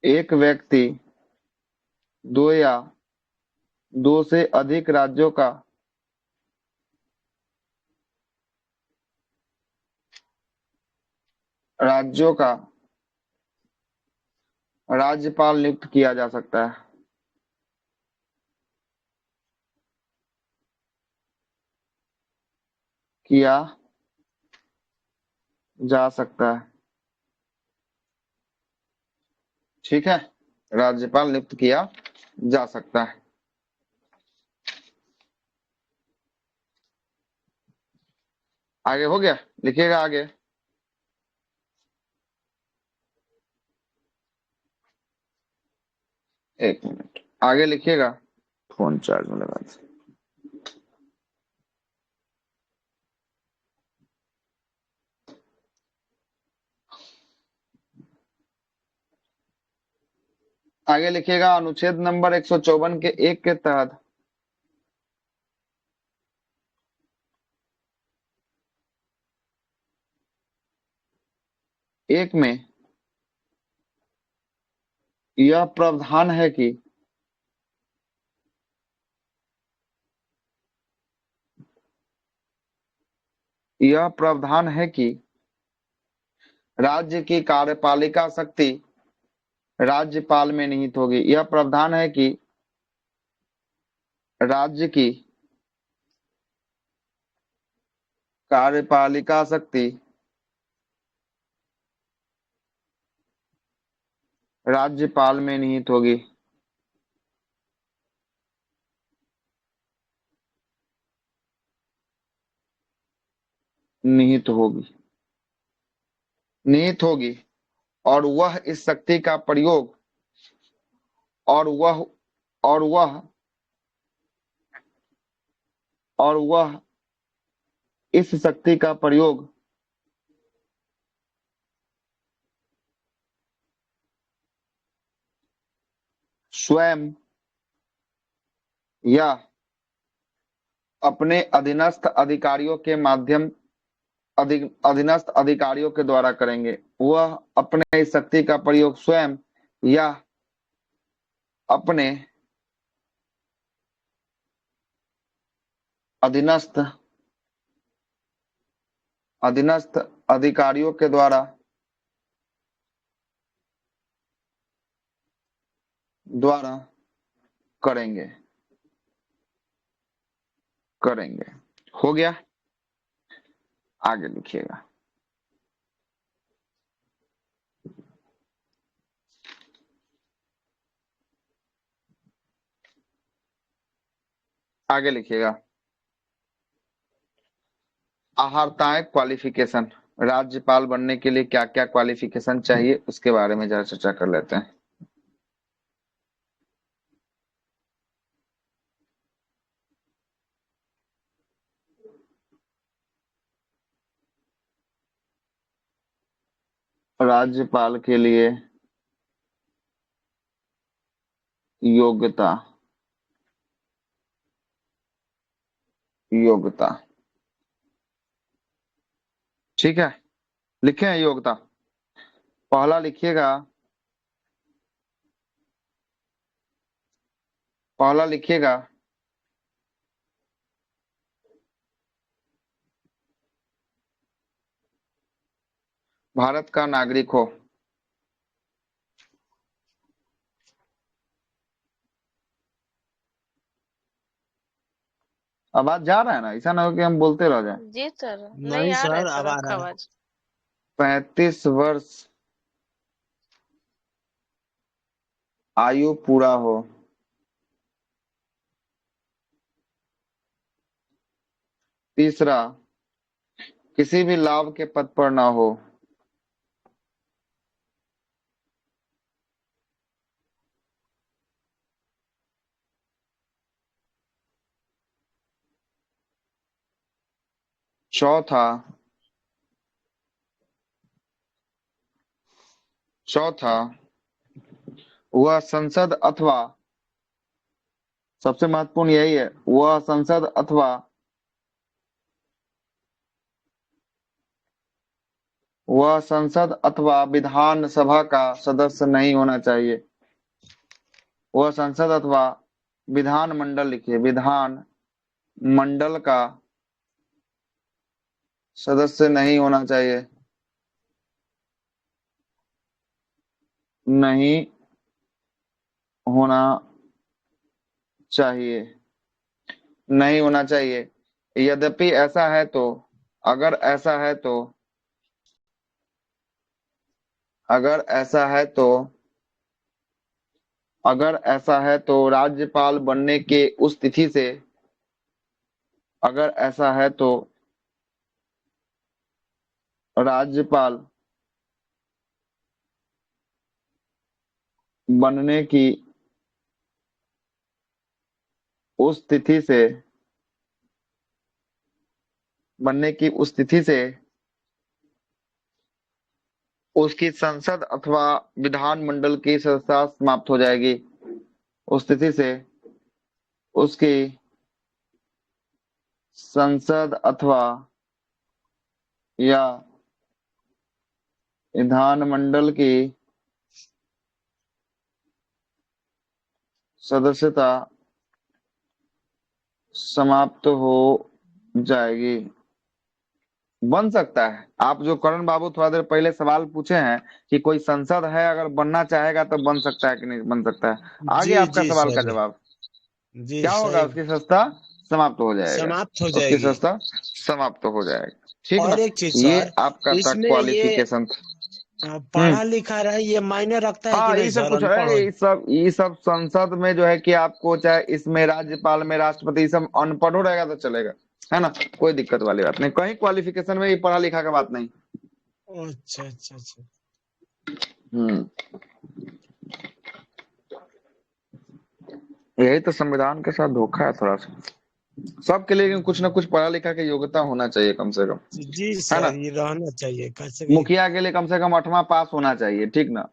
एक व्यक्ति, दो या दो से अधिक राज्यों का राज्यपाल नियुक्त किया जा सकता है। किया जा सकता है, ठीक है, राज्यपाल नियुक्त किया जा सकता है। आगे हो गया, लिखिएगा आगे। एक मिनट, आगे लिखिएगा, फोन चार्ज में लगा दे। आगे लिखिएगा, अनुच्छेद नंबर 154 के 1 के तहत एक में यह प्रावधान है कि राज्य की कार्यपालिका शक्ति राज्यपाल में निहित होगी। यह प्रावधान है कि राज्य की कार्यपालिका शक्ति राज्यपाल में निहित होगी। निहित होगी, निहित होगी, और वह इस शक्ति का प्रयोग और वह इस शक्ति का प्रयोग स्वयं या अपने अधीनस्थ अधिकारियों के माध्यम अधीनस्थ अधिकारियों के द्वारा करेंगे। वह अपने इस शक्ति का प्रयोग स्वयं या अपने अधीनस्थ अधिकारियों के द्वारा करेंगे। हो गया। आगे लिखिएगा। आगे लिखिएगा। अहर्ताएं क्वालिफिकेशन, राज्यपाल बनने के लिए क्या क्या क्वालिफिकेशन चाहिए उसके बारे में जरा चर्चा कर लेते हैं। राज्यपाल के लिए योग्यता, योग्यता, ठीक है, लिखे हैं योग्यता। पहला लिखिएगा, पहला लिखिएगा भारत का नागरिक हो। आवाज जा रहा है ना, ऐसा ना हो कि हम बोलते रह जाएं। जी सर, नहीं नहीं आ रहा है सर, अब सर आ आपका रहा है। आवाज। 35 वर्ष आयु पूरा हो। तीसरा, किसी भी लाभ के पद पर ना हो। चौथा, चौथा वह संसद अथवा, सबसे महत्वपूर्ण यही है, वह संसद अथवा वह संसद अथवा विधान सभा का सदस्य नहीं होना चाहिए। वह संसद अथवा विधान मंडल, लिखिए विधान मंडल का सदस्य नहीं होना चाहिए, नहीं होना चाहिए, नहीं होना चाहिए। यद्यपि ऐसा है तो, अगर ऐसा है तो, अगर ऐसा है तो, अगर ऐसा है तो राज्यपाल बनने के उस तिथि से, अगर ऐसा है तो राज्यपाल बनने की उस तिथि से, बनने की उस तिथि से उसकी संसद अथवा विधान मंडल की सदस्यता समाप्त हो जाएगी। उस तिथि से उसकी संसद अथवा या विधानमंडल की सदस्यता समाप्त हो जाएगी। बन सकता है, आप जो करण बाबू थोड़ा देर पहले सवाल पूछे हैं कि कोई संसद है अगर बनना चाहेगा तो बन सकता है कि नहीं बन सकता है, आगे जी आपका जी सवाल का सर, जवाब जी क्या होगा, सही, उसकी सत्ता समाप्त हो जाएगा, समाप्त हो उसकी जाएगी। सत्ता समाप्त हो जाएगा, ठीक और ना। एक चीज ये सर, आपका था इसमें ये क्वालिफिकेशन। हम्म, पढ़ा लिखा रहे ये मायने रखता है कि हाँ, नहीं ये सब सर, कुछ अनपढ़ है, हो? ये सब संसद में जो है कि आपको चाहे इसमें राज्यपाल में राष्ट्रपति, ये सब अनपढ़ हो रहेगा तो चलेगा, है ना, कोई दिक्कत वाली बात नहीं, कहीं क्वालिफिकेशन में ये पढ़ा लिखा का बात नहीं। अच्छा अच्छा अच्छा। हम्म, यही तो संविधान के साथ धोखा है थोड़ा सा, सबके लिए कुछ ना कुछ पढ़ा लिखा की योग्यता होना चाहिए कम से कम, जी है ना। सर, ये रहना चाहिए कैसे कि। मुखिया के लिए कम से कम 8वां पास होना चाहिए, ठीक ना,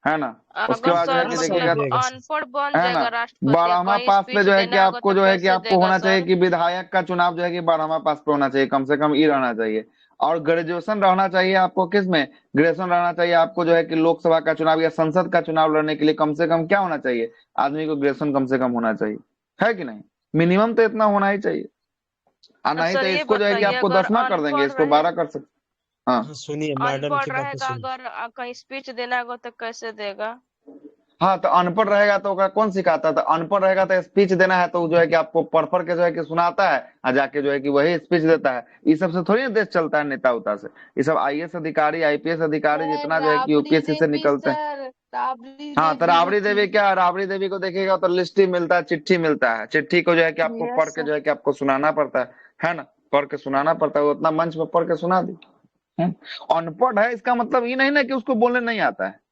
है ना। उसके अगर बाद जो है सर कि हाँ सर, देखिएगा, मतलब देगा सर। अनपढ़ बन है ना, जाएगा राष्ट्रपति या 12वां कहीं पास पे स्पीच जो है कि देना होगा आपको तो जो है कि कैसे आपको देगा होना चाहिए सर? कि विधायक का चुनाव जो है कि 12वां पास पे होना चाहिए, कम से कम ये रहना चाहिए। और ग्रेजुएशन रहना चाहिए आपको, किस में, ग्रेजुएशन रहना चाहिए आपको जो है कि लोकसभा का चुनाव या संसद का चुनाव लड़ने के लिए कम से कम क्या होना चाहिए, आदमी को ग्रेजुएशन कम से कम होना चाहिए, है कि नहीं, मिनिमम तो इतना होना ही चाहिए। और और नहीं तो सर ये इसको जो है कि बताइए, आपको अगर 10वां कर देंगे, अनपढ़ इसको रहे, 12 कर सकते। हाँ, हाँ, सुनिए मैडम अनपढ़ की बात तो रहेगा सुनिए। अगर कहीं स्पीच देना होगा तो कैसे देगा? हाँ, तो अनपढ़ रहेगा तो ओकरा कौन सिखाता? तो अनपढ़ रहेगा तो स्पीच देना है तो जो है कि आपको पढ़ के जो है कि सुनाता है, और जाके जो है कि वही स्पीच देता है। इस सब से थोड़ी ना देश चलता है नेता उता से। ये सब आईएएस अधिकारी, आईपीएस अधिकारी सर जितना जो है कि राबड़ी यूपीएससी से देवी, निकलते हैं। सर राबड़ी हाँ, तो देवी जो राबड़ी थी। देवी क्या, राबड़ी देवी को देखिएगा तो लिस्ट ही मिलता है, चिट्ठी मिलता है। चिट्ठी को जो है कि आपको पढ़ यस के सर। जो है कि आपको सुनाना पड़ता है ना? पढ़ के सुनाना पड़ता है, वो उतना मंच पर पढ़ के सुना दी। हम्म। अनपढ़ है इसका मतलब ये नहीं ना कि उसको बोलने नहीं आता है।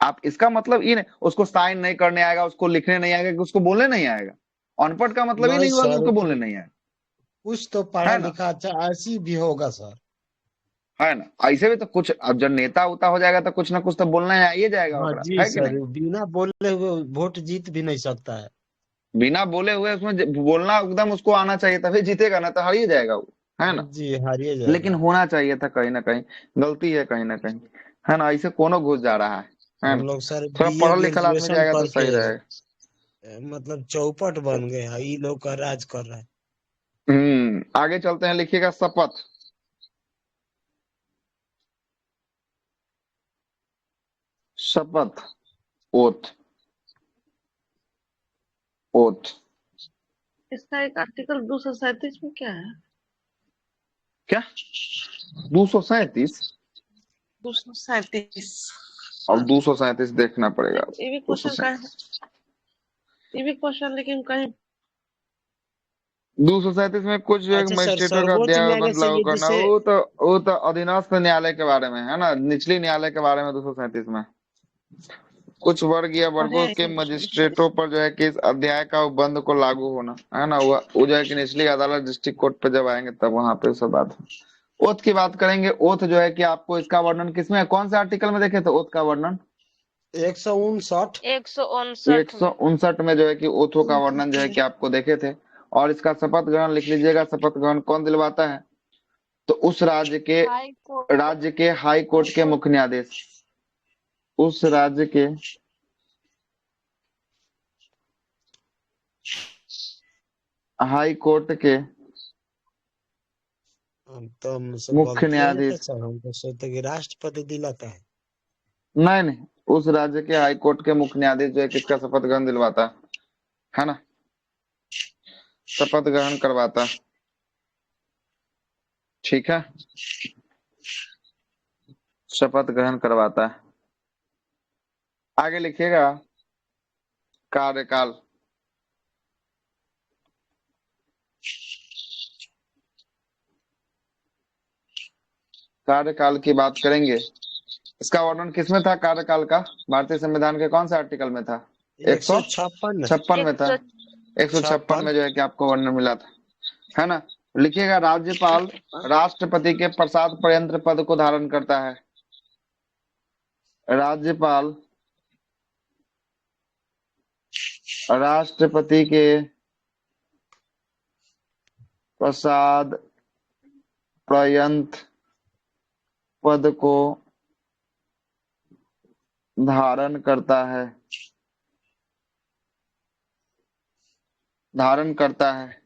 आप इसका मतलब ये नहीं उसको साइन नहीं करने आएगा, उसको लिखने नहीं आएगा, कि उसको बोलने नहीं आएगा। अनपढ़ का मतलब ही नहीं नहीं हुआ कि सर, उसको बोलने नहीं आएगा। कुछ तो पढ़ा है ना? लिखा अच्छा ऐसी भी होगा सर। है ना? ऐसे भी तो कुछ, अब जब नेता उता हो जाएगा तो कुछ ना कुछ तो बोलना है, आइए जाएगा हाँ ओकरा, जी है कि सर, नहीं? बिना बोले हुए वोट जीत भी नहीं सकता है। बिना बोले हुए उसमें बोलना एकदम उसको आना चाहिए, तभी जीतेगा, ना तो हार ही जाएगा वो। है ना? जी हारिए लेकिन जाएगा। होना चाहिए था कहीं ना कहीं। गलती है कहीं ना कहीं। है ना? ऐसे कोनो घुस जा रहा है हम ना? लोग सर थोड़ा बीए पढ़ा लिखा आदमी ग्रेजुएशन जाएगा तो करके सही रहेगा। मतलब चौपट बन गए हैं, ये लोग का राज कर रहा है। आगे चलते हैं, लिखिएगा शपथ। शपथ। ओथ। ओथ। इसका एक आर्टिकल 237 में क्या है? क्या? 237? 237। अब 237 देखना पड़ेगा। ये भी दो सौ क्वेश्चन का है, ये भी क्वेश्चन लेकिन कहीं 237 में कुछ जो है अच्छा सर, मजिस्ट्रेटों का सर्वोच्च अध्याय न्यायालय बंद से लागू ये करना, जैसे वो तो अधीनस्थ न्यायालय के बारे में है ना, निचली न्यायालय के बारे में 237 में। कुछ वर्ग या पढ़े वर्गों हैं के इसमें कुछ। मजिस्ट्रेटों पर जो है कि इस अध्याय का उपबंध को लागू होना, है ना? वो जो है कि निचली अदालत डिस्ट्रिक्ट कोर्ट पे जब आएंगे तब वहां पे सब बात। ओथ की बात करेंगे। ओथ जो है कि आपको इसका वर्णन किसमें है? कौन से आर्टिकल में देखे थे ओथ का वर्णन? 159। 159 में। 159 में जो है कि ओथो का वर्णन जो है कि आपको देखे थे। और इसका शपथ ग्रहण लिख लीजिएगा। शपथ ग्रहण कौन दिलवाता है? तो उस हाई कोर्ट। राज्य के हाई कोर्ट के मुख्य न्यायाधीश। उस राज्य के हाई कोर्ट के हम तो हमसे मुख्य गलती हो जाता है न्यायाधीश। सर, हम तो सोचते कि राष्ट्रपति दिलाता है। नहीं नहीं, उस राज्य के हाई कोर्ट के मुख्य न्यायाधीश जो है किसका शपथ ग्रहण दिलवाता है ना? शपथ ग्रहण करवाता। ठीक है, शपथ ग्रहण करवाता है। आगे लिखिएगा कार्यकाल। कार्यकाल की बात करेंगे। इसका वर्णन किसमें था कार्यकाल का? भारतीय संविधान के कौन सा आर्टिकल में था? 156। 156 में था। 100। 156 56। में जो है कि आपको वर्णन मिला था, है ना? लिखिएगा राज्यपाल 156। राष्ट्रपति के प्रसाद पर्यंत पद को धारण करता है। राज्यपाल राष्ट्रपति के प्रसाद पर्यंत पद को धारण करता है। धारण करता है।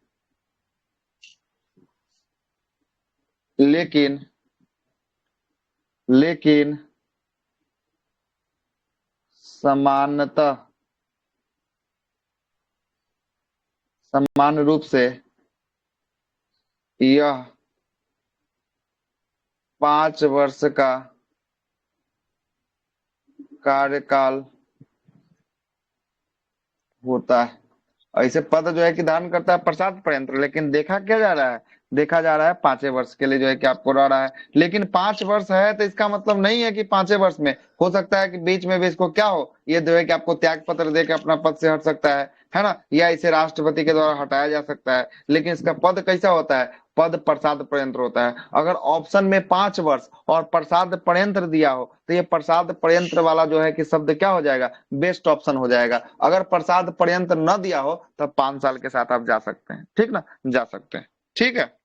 लेकिन लेकिन समानतः समान रूप से यह 5 वर्ष का कार्यकाल होता है। ऐसे पद जो है कि धारण करता है प्रसाद पर्यंत, लेकिन देखा क्या जा रहा है? देखा जा रहा है 5 वर्ष के लिए जो है कि आपको रह रहा है। लेकिन 5 वर्ष है तो इसका मतलब नहीं है कि 5 वर्ष में, हो सकता है कि बीच में भी इसको क्या हो, ये जो है कि आपको त्याग पत्र देकर अपना पद से हट सकता है ना? या इसे राष्ट्रपति के द्वारा हटाया जा सकता है। लेकिन इसका पद कैसा होता है? पद प्रसाद पर्यंत होता है। अगर ऑप्शन में 5 वर्ष और प्रसाद पर्यंत दिया हो तो ये प्रसाद पर्यंत वाला जो है कि शब्द क्या हो जाएगा? बेस्ट ऑप्शन हो जाएगा। अगर प्रसाद पर्यंत न दिया हो तब 5 साल के साथ आप जा सकते हैं। ठीक ना? जा सकते हैं। ठीक है।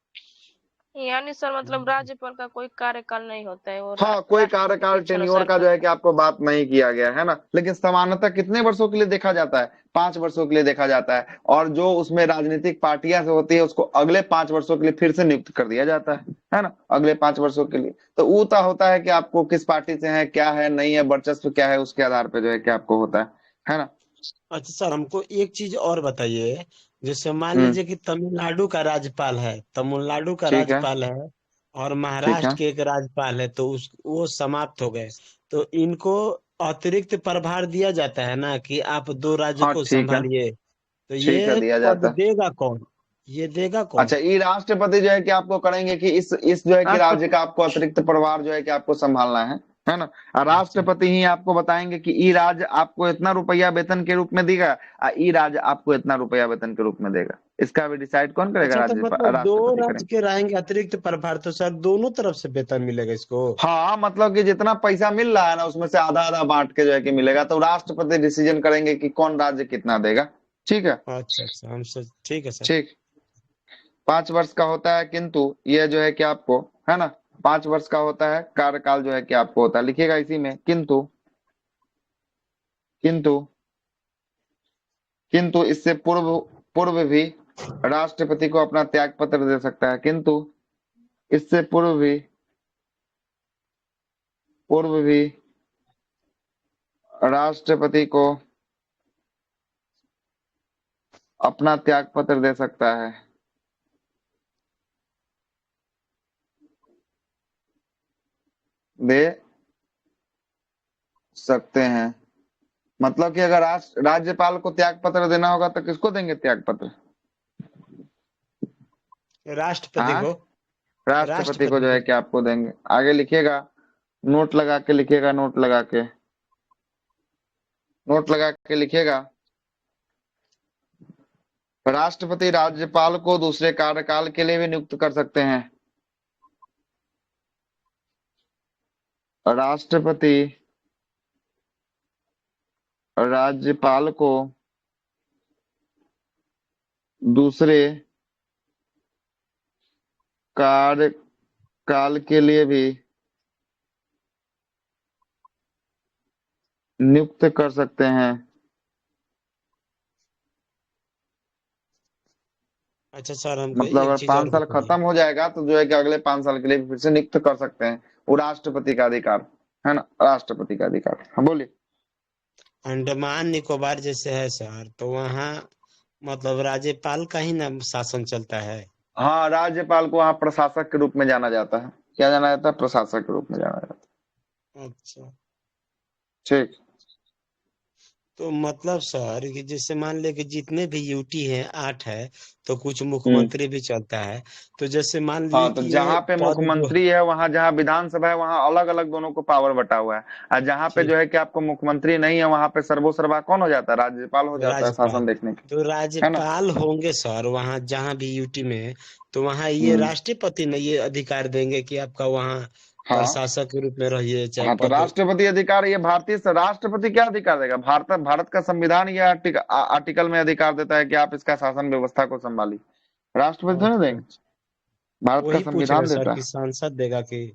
यानी सर मतलब राज्यपाल का कोई कार्यकाल नहीं होता है, वो हाँ, कोई राष्ट्रपति कार्यकाल के इच्छा टेन्योर अनुसार का जो है करता कि आपको बात नहीं किया गया है ना? लेकिन सामान्यतः कितने वर्षों के लिए देखा जाता है? 5 वर्षों के लिए देखा जाता है। और जो उसमें राजनीतिक पार्टियां से होती है उसको अगले 5 वर्षों के लिए फिर से नियुक्त कर दिया जाता है ना? अगले 5 वर्षों के लिए। तो वो होता है कि आपको किस पार्टी से है, क्या है, नहीं है, वर्चस्व क्या है, उसके आधार पर जो है कि आपको होता है। है ना। अच्छा सर, हमको एक चीज और बताइए। जैसे मान हम्म। लीजिए कि तमिलनाडु का राज्यपाल है, तमिलनाडु का ठीक है। राज्यपाल है, और ठीक महाराष्ट्र है। के एक राज्यपाल है, तो उस वो समाप्त हो गए। तो इनको अतिरिक्त प्रभार दिया जाता है ना, कि आप दो राज्य हाँ को ठीक है। संभालिए। तो ठीक है, ये दिया पद जाता है। देगा कौन? ये देगा अच्छा, कौन? ये राष्ट्रपति जो है कि आपको करेंगे कि इस जो है कि राज्य राष्ट्रपति। का आपको अतिरिक्त प्रभार जो है कि आपको संभालना है ना। और अच्छा। राष्ट्रपति ही आपको बताएंगे कि ई राज्य आपको इतना रुपया वेतन के रूप में देगा, और ई राज्य आपको इतना रुपया वेतन के रूप में देगा। इसका भी डिसाइड कौन करेगा? अच्छा, तो मतलब दो राष्ट्रपति राज्य करेंगे। के रहेंगे अतिरिक्त प्रभार, तो सर दोनों तरफ से वेतन मिलेगा इसको? हाँ, मतलब कि जितना पैसा मिल रहा है ना, उसमें से आधा आधा बांट के जो है कि मिलेगा, तो राष्ट्रपति डिसीजन करेंगे कि कौन राज्य कितना देगा। ठीक है। अच्छा अच्छा, हम सर ठीक है सर। ठीक। 5 वर्ष का होता है, किंतु ये जो है कि आपको, है ना, 5 वर्ष का होता है कार्यकाल जो है कि आपको होता है, लिखिएगा इसी में किंतु। किंतु किंतु इससे पूर्व पूर्व भी राष्ट्रपति को अपना त्याग पत्र दे सकता है। किंतु इससे पूर्व भी राष्ट्रपति को अपना त्याग पत्र दे सकता है। दे सकते हैं। मतलब कि अगर राज्यपाल को त्याग पत्र देना होगा तो किसको देंगे त्याग पत्र? राष्ट्रपति हाँ, को। राष्ट्रपति को राष्ट्रपति जो है को। कि आपको देंगे। आगे लिखिएगा, नोट लगा के लिखिएगा, नोट लगा के लिखिएगा। राष्ट्रपति राज्यपाल को दूसरे कार्यकाल के लिए भी नियुक्त कर सकते हैं। राष्ट्रपति राज्यपाल को दूसरे कार्यकाल के लिए भी नियुक्त कर सकते हैं। अच्छा सर, हमको मतलब एक अगर चीज और 5 साल बताइए। खत्म हो जाएगा तो जो है कि अगले 5 साल के लिए भी फिर से नियुक्त कर सकते हैं। वो राष्ट्रपति का अधिकार है ना, राष्ट्रपति का अधिकार। हाँ बोलिए। अंडमान निकोबार जैसे है सर, तो वहाँ मतलब राज्यपाल का ही ना शासन चलता है? हाँ, राज्यपाल को वहाँ प्रशासक के रूप में जाना जाता है। क्या जाना जाता है? प्रशासक के रूप में जाना जाता अच्छा। है। ठीक। तो मतलब सर कि जैसे मान ले कि जितने भी यूटी है 8 है, तो कुछ हम्म। मुख्यमंत्री भी चलता है। तो जैसे मान लीजिए हाँ, तो कि ये जहाँ पे पद जो मुख्यमंत्री है, वहाँ जहाँ विधानसभा है, वहाँ अलग अलग दोनों को पावर बटा हुआ है। और जहाँ पे ठीक जो है कि आपको मुख्यमंत्री नहीं है, वहाँ पे सर्वोसर्वा कौन हो जाता है? राज्यपाल हो जाता है शासन राज्यपाल, देखने के। तो है ना। राज्यपाल होंगे सर वहाँ जहाँ भी यूटी में, तो वहाँ ये हम्म। राष्ट्रपति ने ये अधिकार देंगे कि आपका वहाँ हाँ। प्रशासक के रूप में रहिए, चाहे हाँ, तो पद। राष्ट्रपति अधिकार, ये भारतीय राष्ट्रपति क्या अधिकार देगा? भारत का संविधान ये आर्टिकल में अधिकार देता है कि आप इसका शासन व्यवस्था को संभालिए। राष्ट्रपति थोड़ी ना अच्छा देंगे। अच्छा। भारत का वही पूछ रहे संविधान सर देता कि है। सांसद देगा कि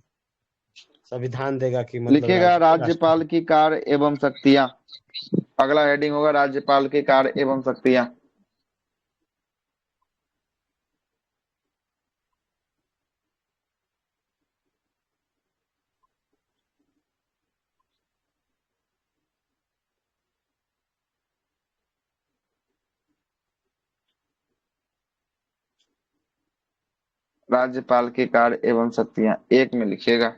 संविधान देगा, कि मतलब लिखिएगा राज्यपाल राष्ट्रपति? की कार्य एवं शक्तियां। अगला हेडिंग होगा राज्यपाल की कार्य एवं शक्तियां। राज्यपाल की कार्य एवं शक्तियां एक में लिखिएगा।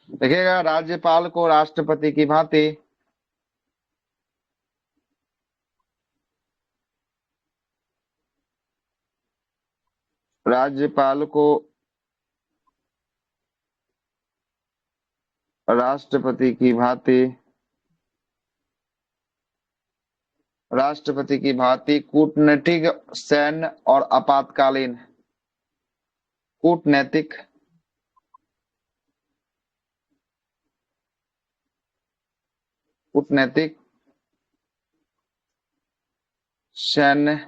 लिखिएगा राज्यपाल को राष्ट्रपति की भांति राज्यपाल को राष्ट्रपति की भांति कूटनीतिक, सैन्य और आपातकालीन कूटनैतिक कूटनैतिक सैन्य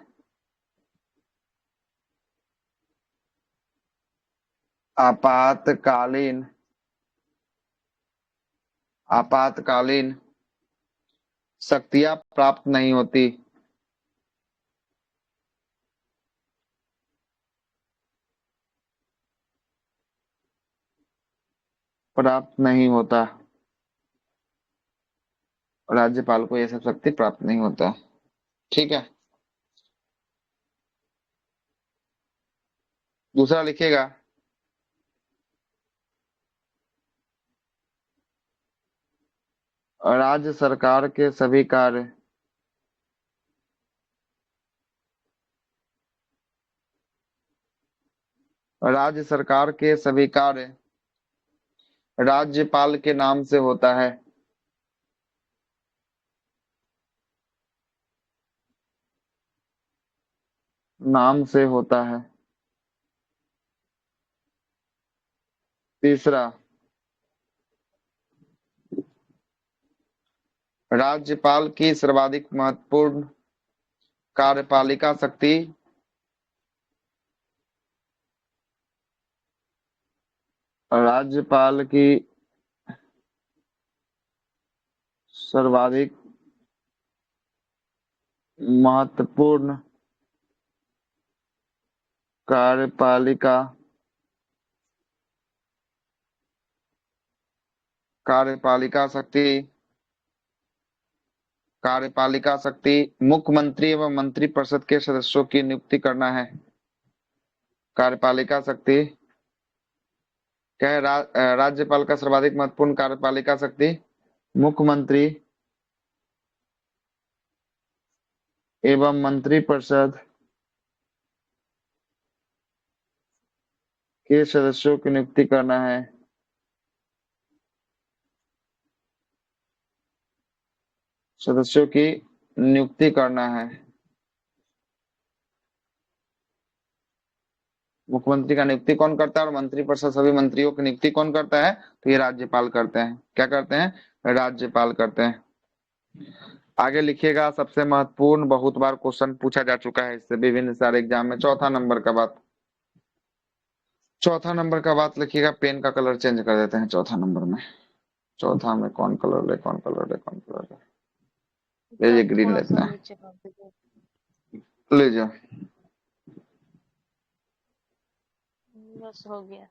आपातकालीन आपातकालीन शक्तियां प्राप्त नहीं होती। प्राप्त नहीं होता। राज्यपाल को यह सब शक्ति प्राप्त नहीं होता। ठीक है, दूसरा लिखिएगा। राज्य सरकार के सभी कार्य राज्य सरकार के सभी कार्य राज्यपाल के नाम से होता है। नाम से होता है। तीसरा, राज्यपाल की सर्वाधिक महत्वपूर्ण कार्यपालिका शक्ति राज्यपाल की सर्वाधिक महत्वपूर्ण कार्यपालिका कार्यपालिका शक्ति कार्यपालिका शक्ति मुख्यमंत्री एवं मंत्रिपरिषद के सदस्यों की नियुक्ति करना है। कार्यपालिका शक्ति क्या है? राज्यपाल का सर्वाधिक महत्वपूर्ण कार्यपालिका शक्ति मुख्यमंत्री एवं मंत्रिपरिषद के सदस्यों की नियुक्ति करना है। सदस्यों की नियुक्ति करना है। मुख्यमंत्री का नियुक्ति कौन करता है और मंत्रिपरिषद सभी मंत्रियों की नियुक्ति कौन करता है? तो ये राज्यपाल करते हैं। क्या करते हैं? राज्यपाल करते हैं। आगे लिखिएगा। सबसे महत्वपूर्ण, बहुत बार क्वेश्चन पूछा जा चुका है इससे विभिन्न सारे एग्जाम में। चौथा नंबर का बात लिखिएगा। पेन का कलर चेंज कर देते हैं चौथा नंबर में। चौथा में कौन कलर ले? ले ग्रीन थोड़ा लेते सा हैं। नीचे कर दीजिए। ले जाओ। बस हो गया।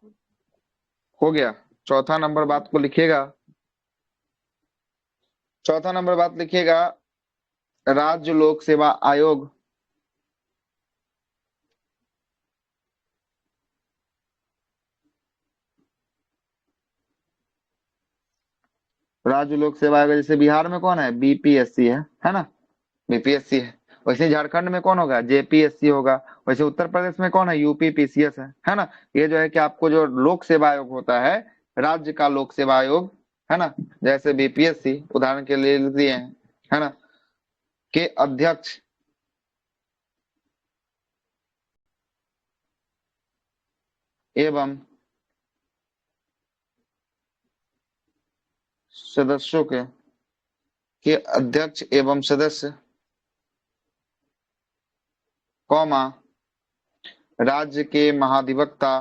हो गया। चौथा नंबर बात को लिखिएगा। चौथा नंबर बात लिखिएगा। राज्य लोक सेवा आयोग राज्य लोक सेवा आयोग, जैसे बिहार में कौन है? बीपीएससी है ना? बीपीएससी है। वैसे झारखंड में कौन होगा? जेपीएससी होगा। वैसे उत्तर प्रदेश में कौन है? यूपीपीसीएस है ना? ये जो है कि आपको जो लोक सेवा आयोग होता है, राज्य का लोक सेवा आयोग, है ना, जैसे बीपीएससी उदाहरण के लिए दिए हैं, है ना, के अध्यक्ष एवं सदस्यों के अध्यक्ष एवं सदस्य, कौमा राज्य के महाधिवक्ता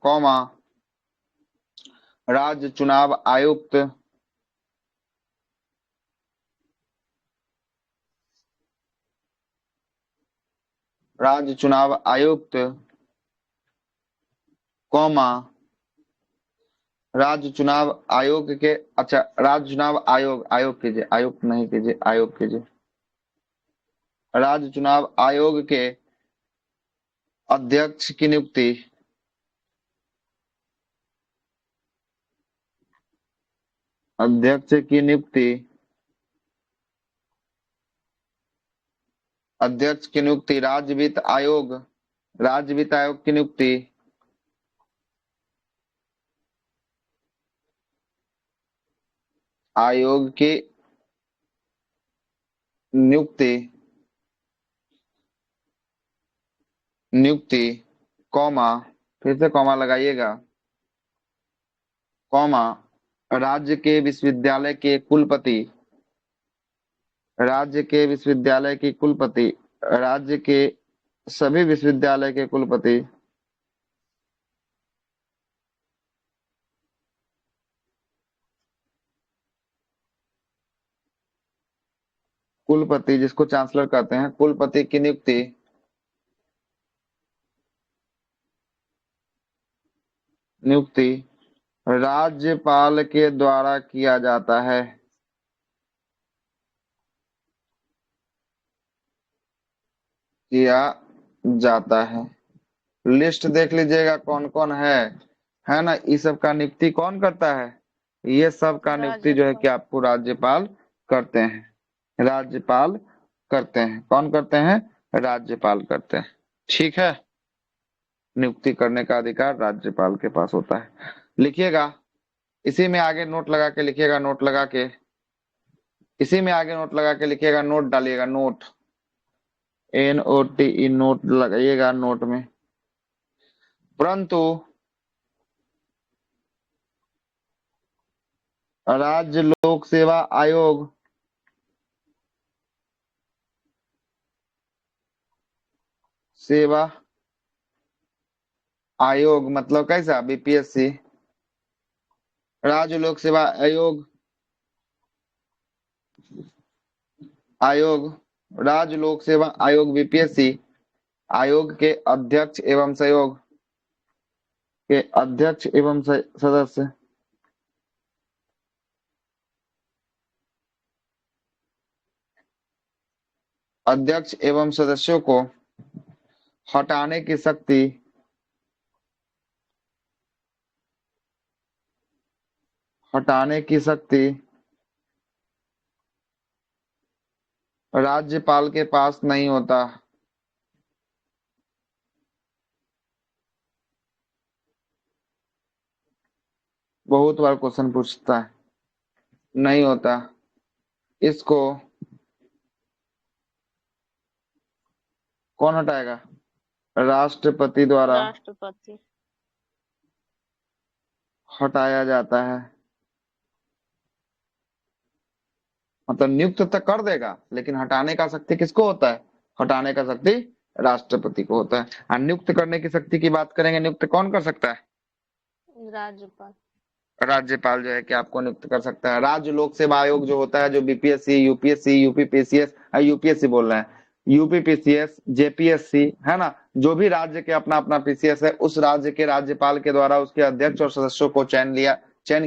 कौमा राज्य चुनाव आयुक्त कौमा राज्य चुनाव आयोग के, अच्छा, राज्य चुनाव आयोग कीजिए, आयुक्त नहीं कीजिए, आयोग कीजिए। राज्य चुनाव आयोग के अध्यक्ष की नियुक्ति अध्यक्ष की नियुक्ति राज्य वित्त आयोग की नियुक्ति आयोग की नियुक्ति कौमा, फिर से कौमा लगाइएगा, कौमा राज्य के विश्वविद्यालय के कुलपति राज्य के सभी विश्वविद्यालय के कुलपति कुलपति जिसको चांसलर कहते हैं, कुलपति की नियुक्ति राज्यपाल के द्वारा किया जाता है। किया जाता है। लिस्ट देख लीजिएगा कौन कौन है ना। इस सब का नियुक्ति कौन करता है? ये सब का नियुक्ति जो है कि आपको राज्यपाल करते हैं। राज्यपाल करते हैं। कौन करते हैं? राज्यपाल करते हैं। ठीक है, नियुक्ति करने का अधिकार राज्यपाल के पास होता है। लिखिएगा, इसी में आगे नोट लगा के लिखिएगा, नोट लगा के, इसी में आगे नोट लगा के लिखिएगा, नोट डालिएगा, नोट, NOTE, नोट लगाइएगा नोट में। परंतु राज्य लोक सेवा आयोग मतलब कैसा? BPSC, राज्य लोक सेवा आयोग राज्य लोक सेवा आयोग BPSC आयोग के अध्यक्ष एवं सहयोग के अध्यक्ष एवं सदस्य अध्यक्ष एवं सदस्यों को हटाने की शक्ति राज्यपाल के पास नहीं होता। बहुत बार क्वेश्चन पूछता है, नहीं होता। इसको कौन हटाएगा? राष्ट्रपति द्वारा हटाया जाता है। मतलब नियुक्त तक कर देगा, लेकिन हटाने का शक्ति किसको होता है? हटाने का शक्ति राष्ट्रपति को होता है। और नियुक्त करने की शक्ति की बात करेंगे, नियुक्त कौन कर सकता है? राज्यपाल। राज्यपाल जो है कि आपको नियुक्त कर सकता है। राज्य लोक सेवा आयोग जो होता है, जो BPSC, UPSC, UPPCS, UPSC बोल रहे हैं, UPPCS, JPSC है ना, जो भी राज्य के अपना अपना PCS है, उस राज्य के राज्यपाल के द्वारा उसके अध्यक्ष और सदस्यों को चयन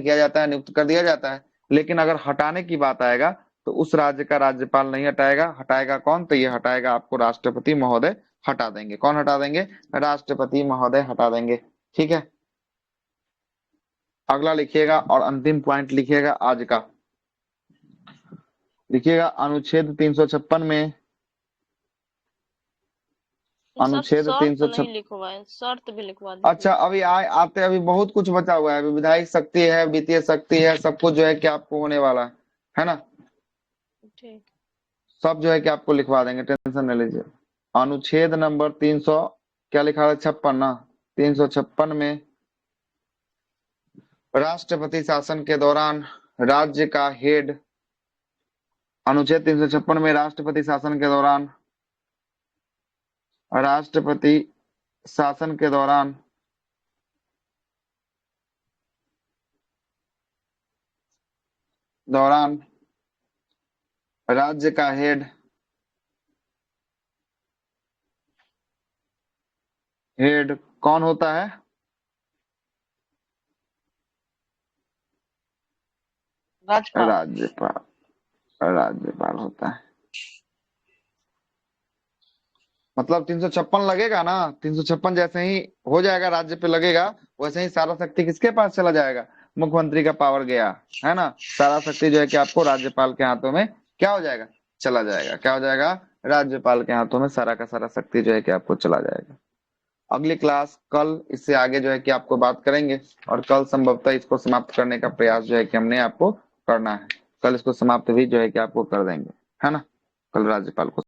किया जाता है, नियुक्त कर दिया जाता है। लेकिन अगर हटाने की बात आएगा तो उस राज्य का राज्यपाल नहीं हटाएगा। हटाएगा कौन? तो ये हटाएगा आपको राष्ट्रपति महोदय हटा देंगे। कौन हटा देंगे? राष्ट्रपति महोदय हटा देंगे। ठीक है, अगला लिखिएगा और अंतिम पॉइंट लिखिएगा आज का। लिखिएगा अनुच्छेद 356 में, अनुच्छेद 356 लिखवाए, शर्त भी लिखवा दीजिए। अच्छा, अभी आते अभी बहुत कुछ बचा हुआ है। अभी विधायी शक्ति है, वित्तीय शक्ति है, सब कुछ जो है कि आपको होने वाला है ना। ठीक, सब जो है कि आपको लिखवा देंगे, टेंशन नहीं लीजिए। अनुच्छेद नंबर 300 क्या लिखा है? 56 ना। 356 में राष्ट्रपति शासन के दौरान राज्य का हेड, अनुच्छेद 356 में राष्ट्रपति शासन के दौरान राज्य का हेड कौन होता है? राज्यपाल होता है। मतलब 356 लगेगा ना, 356 जैसे ही हो जाएगा, राज्य पे लगेगा, वैसे ही सारा शक्ति किसके पास चला जाएगा? मुख्यमंत्री का पावर गया है ना। सारा शक्ति जो है कि आपको राज्यपाल के हाथों में क्या हो जाएगा? चला जाएगा। क्या हो जाएगा? राज्यपाल के हाथों में सारा का सारा शक्ति जो है कि आपको चला जाएगा। अगली क्लास कल इससे आगे जो है कि आपको बात करेंगे, और कल संभवतः इसको समाप्त करने का प्रयास जो है कि हमने आपको करना है। कल इसको समाप्त भी जो है कि आपको कर देंगे, है ना। कल राज्यपाल को